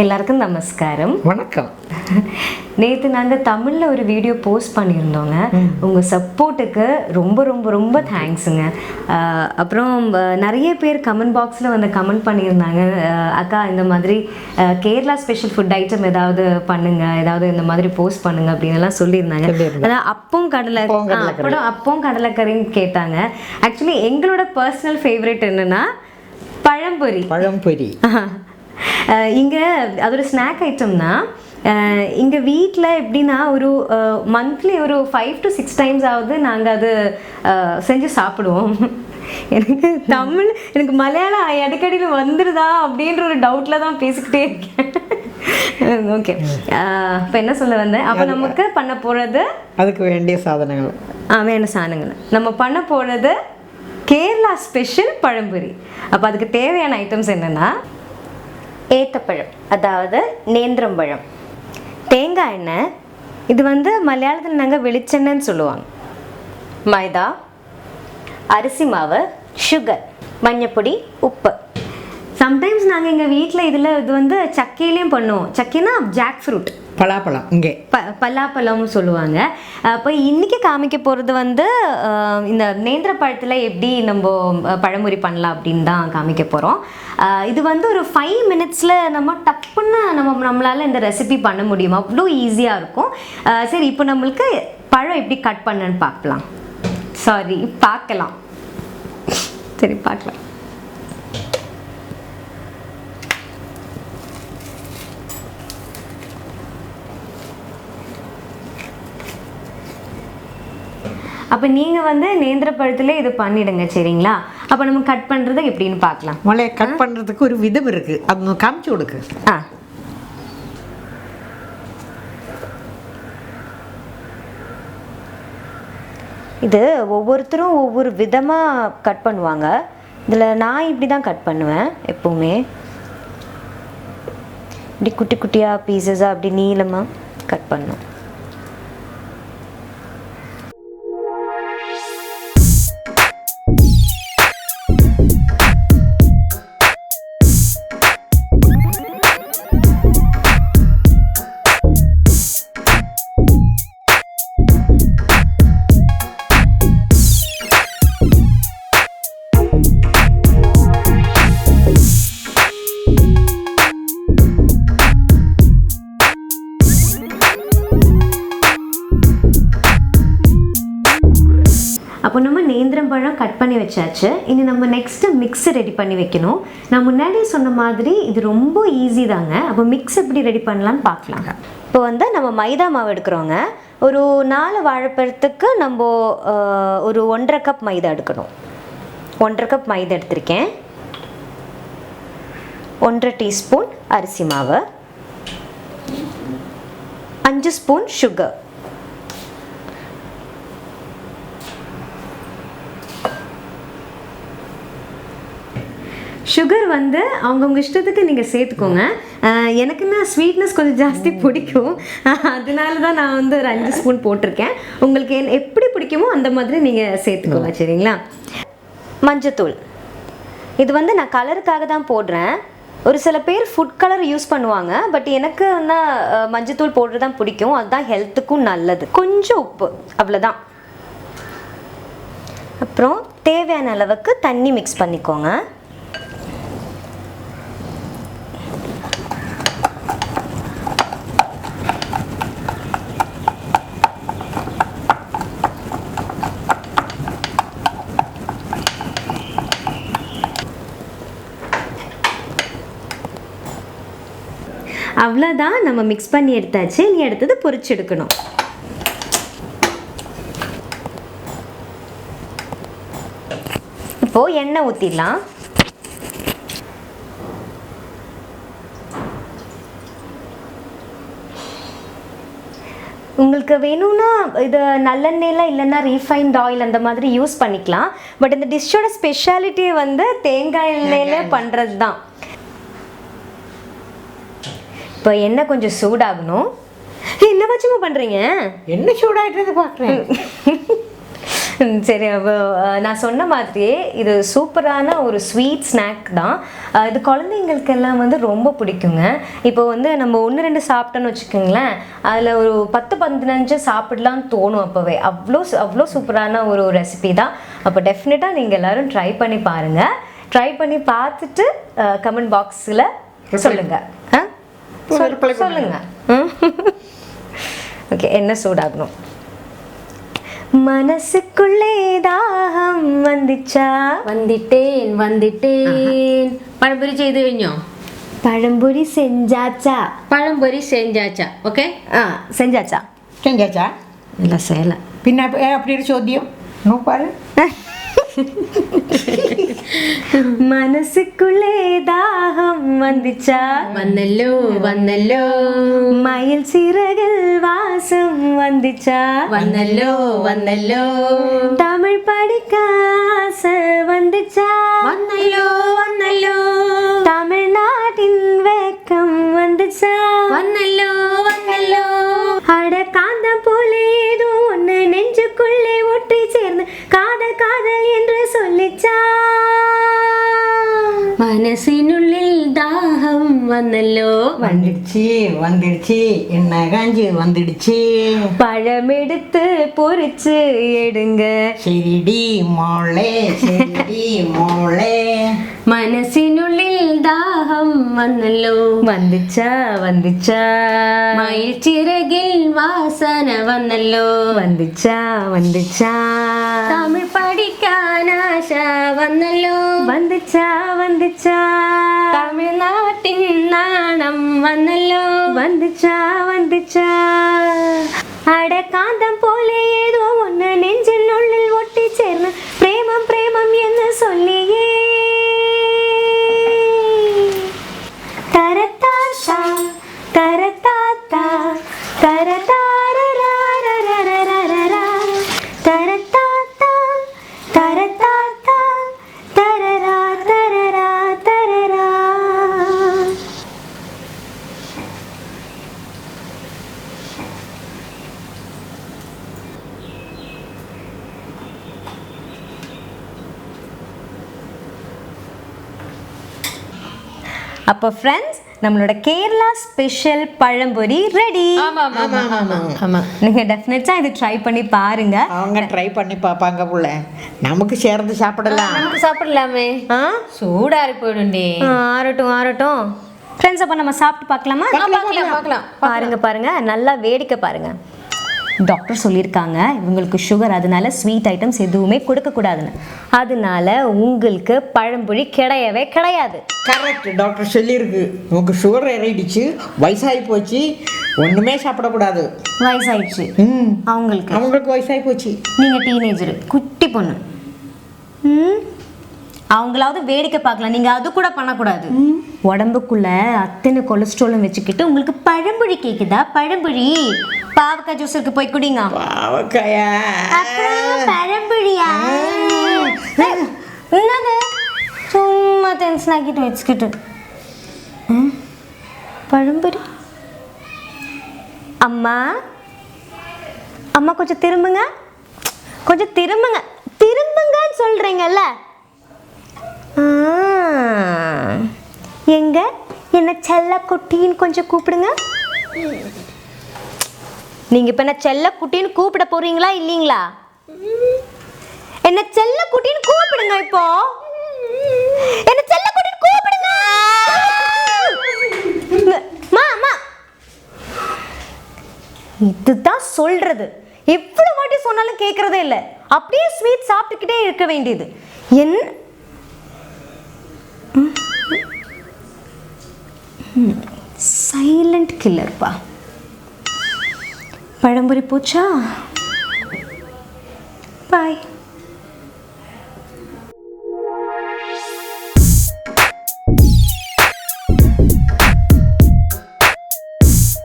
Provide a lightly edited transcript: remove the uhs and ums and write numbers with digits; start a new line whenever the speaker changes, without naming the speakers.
எல்லாருக்கும் நமஸ்காரம்.
வணக்கம்.
நேற்று நாங்கள் தமிழில் ஒரு வீடியோ போஸ்ட் பண்ணியிருந்தோங்க. உங்கள் சப்போர்ட்டுக்கு ரொம்ப ரொம்ப ரொம்ப தேங்க்ஸுங்க. அப்புறம் நிறைய பேர் கமெண்ட் பாக்ஸில் வந்து கமெண்ட் பண்ணியிருந்தாங்க, அக்கா இந்த மாதிரி கேரளா ஸ்பெஷல் ஃபுட் ஐட்டம் ஏதாவது பண்ணுங்க, ஏதாவது இந்த மாதிரி போஸ்ட் பண்ணுங்க அப்படின்லாம் சொல்லியிருந்தாங்க. அதாவது அப்பவும் கடலைக்கறின்னு கேட்டாங்க. ஆக்சுவலி எங்களோட பர்சனல் ஃபேவரட் என்னென்னா பழம்பொரி. இங்கே அது ஒரு ஸ்நாக் ஐட்டம் தான். இங்கே வீட்டில் எப்படின்னா ஒரு மந்த்லி ஒரு 5 to 6 times ஆகுது நாங்கள் அது செஞ்சு சாப்பிடுவோம். எனக்கு மலையாளம் அடிக்கடியில் வந்துடுதா அப்படின்ற ஒரு டவுட்டில் தான் பேசிக்கிட்டே இருக்கேன். ஓகே, இப்போ என்ன சொல்ல வந்தேன், அப்போ நமக்கு பண்ண போகிறது
அதுக்கு வேண்டிய சாதனங்கள்
நம்ம பண்ண போகிறது கேரளா ஸ்பெஷல் பழம்பொரி. அப்போ அதுக்கு தேவையான ஐட்டம்ஸ் என்னென்னா ஏத்தப்பழம், அதாவது நேந்திரம்பழம், தேங்காய் எண்ணெய், இது வந்து மலையாளத்தில் நாங்கள் வெளிச்செண்ணெய்ன்னு சொல்லுவாங்க, மைதா, அரிசி மாவு, சுகர், மஞ்சப்பொடி, உப்பு. சம்டைம்ஸ் நாங்கள் எங்கள் வீட்டில் இது வந்து சக்கையிலையும் பண்ணுவோம். சக்கைனா ஜாக் ஃப்ரூட்,
பலாப்பழம், இங்கே
பலாப்பழம்னு சொல்லுவாங்க. அப்போ இன்றைக்கி காமிக்க போகிறது வந்து இந்த நேந்திர பழத்தில் எப்படி நம்ம பழமுறி பண்ணலாம் அப்படின்னு தான் காமிக்க போகிறோம். இது வந்து ஒரு 5 minutes நம்ம டப்புன்னு நம்மளால் இந்த ரெசிபி பண்ண முடியும், அவ்வளோ ஈஸியாக இருக்கும். சரி, இப்போ நம்மளுக்கு பழம் எப்படி கட் பண்ணன்னு பார்க்கலாம். பார்க்கலாம். அப்போ நீங்கள் வந்து நேந்திர பழத்தில் இது பண்ணிடுங்க, சரிங்களா? அப்போ நம்ம கட் பண்ணுறது எப்படின்னு பார்க்கலாம்.
மொழி கட் பண்ணுறதுக்கு ஒரு விதம் இருக்குது, அது காமிச்சு கொடுக்கு.
இது ஒவ்வொருத்தரும் ஒவ்வொரு விதமாக கட் பண்ணுவாங்க. இதில் நான் இப்படி தான் கட் பண்ணுவேன் எப்போவுமே. இப்படி குட்டி குட்டியாக பீசஸாக அப்படி நீளமாக கட் பண்ணும். அப்போ நம்ம நேந்திரம் பழம் கட் பண்ணி வச்சாச்சு. இனி நம்ம நெக்ஸ்ட்டு மிக்ஸை ரெடி பண்ணி வைக்கணும். நான் முன்னாடி சொன்ன மாதிரி இது ரொம்ப ஈஸி தாங்க. அப்போ மிக்ஸ் எப்படி ரெடி பண்ணலான்னு பார்க்கலாம். இப்போ வந்து நம்ம மைதா மாவு எடுக்கிறோங்க. ஒரு 4 வாழைப்பழத்துக்கு நம்ம ஒரு 1.5 கப் மைதா எடுக்கணும். 1.5 கப் மைதா எடுத்திருக்கேன். 1.5 டீஸ்பூன் அரிசி மாவு, 5 ஸ்பூன் சுகர், சுகர் வந்து அவங்கவுங்க இஷ்டத்துக்கு நீங்கள் சேர்த்துக்கோங்க. எனக்குன்னா ஸ்வீட்னஸ் கொஞ்சம் ஜாஸ்தி பிடிக்கும், அதனால தான் நான் வந்து ஒரு 5 ஸ்பூன் போட்டிருக்கேன். உங்களுக்கு எப்படி பிடிக்குமோ அந்த மாதிரி நீங்கள் சேர்த்துக்கோங்க, சரிங்களா? மஞ்சத்தூள், இது வந்து நான் கலருக்காக தான் போடுறேன். ஒரு சில பேர் ஃபுட் கலர் யூஸ் பண்ணுவாங்க, பட் எனக்கு வந்து மஞ்சத்தூள் போடுறது தான் பிடிக்கும், அதுதான் ஹெல்த்துக்கும் நல்லது. கொஞ்சம் உப்பு, அவ்வளோதான். அப்புறம் தேவையான அளவுக்கு தண்ணி மிக்ஸ் பண்ணிக்கோங்க. அவ்வளோதான், நம்ம மிக்ஸ் பண்ணி எடுத்தாச்சு. நீ எடுத்தது பொரிச்சு எடுக்கணும். இப்போது எண்ணெய் ஊற்றிடலாம். உங்களுக்கு வேணும்னா இது நல்லெண்ணெயில் இல்லைன்னா ரீஃபைண்ட் ஆயில் அந்த மாதிரி யூஸ் பண்ணிக்கலாம். பட் இந்த டிஷ்ஷோட ஸ்பெஷாலிட்டி வந்து தேங்காய் எண்ணெயில் பண்ணுறது தான். இப்போ எண்ணெய் கொஞ்சம் சூடாகணும். என்ன வச்சுமா பண்ணுறீங்க?
என்ன சூடாகிட்டு பார்க்குறேன்.
சரி, அப்போ நான் சொன்ன மாதிரியே இது சூப்பரான ஒரு ஸ்வீட் ஸ்நாக் தான். இது குழந்தைங்களுக்கெல்லாம் வந்து ரொம்ப பிடிக்குங்க. இப்போ வந்து நம்ம 1-2 சாப்பிட்டோன்னு வச்சுக்கோங்களேன், அதில் ஒரு 10-15 சாப்பிடலான்னு தோணும். அப்போவே அவ்வளோ சூப்பரான ஒரு ரெசிபி தான். அப்போ டெஃபினட்டாக நீங்கள் எல்லோரும் ட்ரை பண்ணி பாருங்கள். ட்ரை பண்ணி பார்த்துட்டு கமெண்ட் பாக்ஸில் சொல்லுங்கள். சொல்லுங்க. ஓகே, என்ன சூடாகணும்? மனசுக்குள்ளே தாகம் வந்துச்சா?
வந்துட்டேன். பழம்பொரி செய்து കഴിഞ്ഞോ?
பழம்பொரி செஞ்சாச்சா?
பழம்பொரி செஞ்சாச்சா? ஓகே,
செஞ்சாச்சா?
செஞ்சாச்சா?
இல்லை, செய்யலை.
பின்ன அப்படி ஒரு ചോദ്യം பாரு.
മനസ്സുക്കുള്ളേ ദാഹം വന്നിച്ചാ?
വന്നല്ലോ.
മയിൽ ചിറകിൽ വാസം വന്നിച്ചാ?
വന്നല്ലോ.
തമിഴ് പഠിക്കാൻ ആസை വന്നിച്ചാ?
വന്നല്ലോ.
തമിഴ്നാട്ടിൻ വെക്കം വന്നിച്ചാ?
വന്നല്ലോ.
அட காந்தம் போல ஏதோ ஒன்று நெஞ்சுக்குள்ளே ஒட்டி சேர்ந்து காதல் காதல் என்று சொல்லிச்சா?
മനസ്സിനുള്ളിൽ ദാഹം വന്നല്ലോ.
வந்துடுச்சு என்ன காஞ்சி வந்துடுச்சு.
பழமெடுத்து பொறிச்சு எடுங்க.
சரிடி മോളെ.
മനസ്സിനുള്ളിൽ ദാഹം വന്നല്ലോ.
வந்துச்சா?
മയിൽ ചിറകിൽ വാസന വന്നല്ലോ.
வந்துச்சா?
തമിഴ് പഠിക്കാൻ ആശ വന്നല്ലോ.
வந்துச்சா?
തമിഴ്നാട്ടിൻ നാണം വന്നല്ലോ.
வந்துச்சா? அட காந்தம் போல ஏதோ ஒன்று நெஞ்சின் உள்ளில் ஒட்டி சேர்ந்து பிரேமம் என்று சொல்லியே தரத்தாத்தா தரத்தாத்தா தரதாரரரரரரரரரரரா தரத்தாத்தா தரதாரா தரரா. அப்போ ஃப்ரெண்ட்ஸ், நம்மளோட கேரளா ஸ்பெஷல் பழம்பொரி ரெடி.
ஆமா.
நீங்கள் டெஃபினட்டாக இது ட்ரை பண்ணி பாருங்க.
அவங்க ட்ரை பண்ணி பார்ப்பாங்க புள்ள. நமக்கு சேர்ந்து சாப்பிடலாம்.
நமக்கு சாப்பிடலாமே. சூடாரி போயிடுண்டே.
ஆறட்டும் ஃப்ரெண்ட்ஸ். அப்போ நம்ம சாப்பிட்டு பார்க்கலாமா?
பார்க்கலாம்.
பாருங்க நல்லா வேடிக்கை பாருங்க. டாக்டர் சொல்லியிருக்காங்க இவங்களுக்கு சுகர், அதனால ஸ்வீட் ஐட்டம்ஸ் எதுவுமே கொடுக்கக்கூடாதுன்னு. அதனால உங்களுக்கு பழம்பொழி கிடையாது.
கரெக்ட், டாக்டர் சொல்லியிருக்கு. உங்களுக்கு சுகர் ஏறிடுச்சு, வயசாகி போச்சு, ஒன்றுமே சாப்பிடக்கூடாது.
வயசாயிடுச்சு அவங்களுக்கு
வயசாகி போச்சு.
நீங்கள் டீனேஜரு, குட்டி பொண்ணு, அவங்களாவது வேடிக்கை பார்க்கலாம், நீங்கள் அது கூட பண்ணக்கூடாது. உடம்புக்குள்ள அத்தனை கொலஸ்ட்ராலும் வச்சுக்கிட்டு உங்களுக்கு பழம்பொழி கேட்குதா? பழம்பொழி பாவக்காய் ஜூஸ் இருக்கு, போய் குடிங்க.
பாவக்காயா?
பழம்பொழியா? என்னது சும்மா டென்ஷன் ஆக்கிட்டு வச்சுக்கிட்டு. பழம்பொரி. அம்மா கொஞ்சம் திரும்புங்கன்னு சொல்றீங்கல்ல. எங்க என்ன செல்ல குட்டின்னு கொஞ்சம் கூப்பிடுங்க. நீங்க இப்ப என்ன செல்ல குட்டின்னு கூப்பிட போறீங்களா இல்லீங்களா? என்ன செல்ல குட்டின்னு கூப்பிடுங்க. இப்போ என்ன செல்ல குட்டின்னு கூப்பிடுங்க. மாமா, இதுதான் சொல்றது. எவ்வளவு வாட்டி சொன்னாலும் கேட்கறதே இல்லை. அப்படியே ஸ்வீட் சாப்பிட்டுக்கிட்டே இருக்க வேண்டியது. என்ன சைலண்ட் கில்லர்ப்பா. பழம்பொரி போச்சா? பாய்.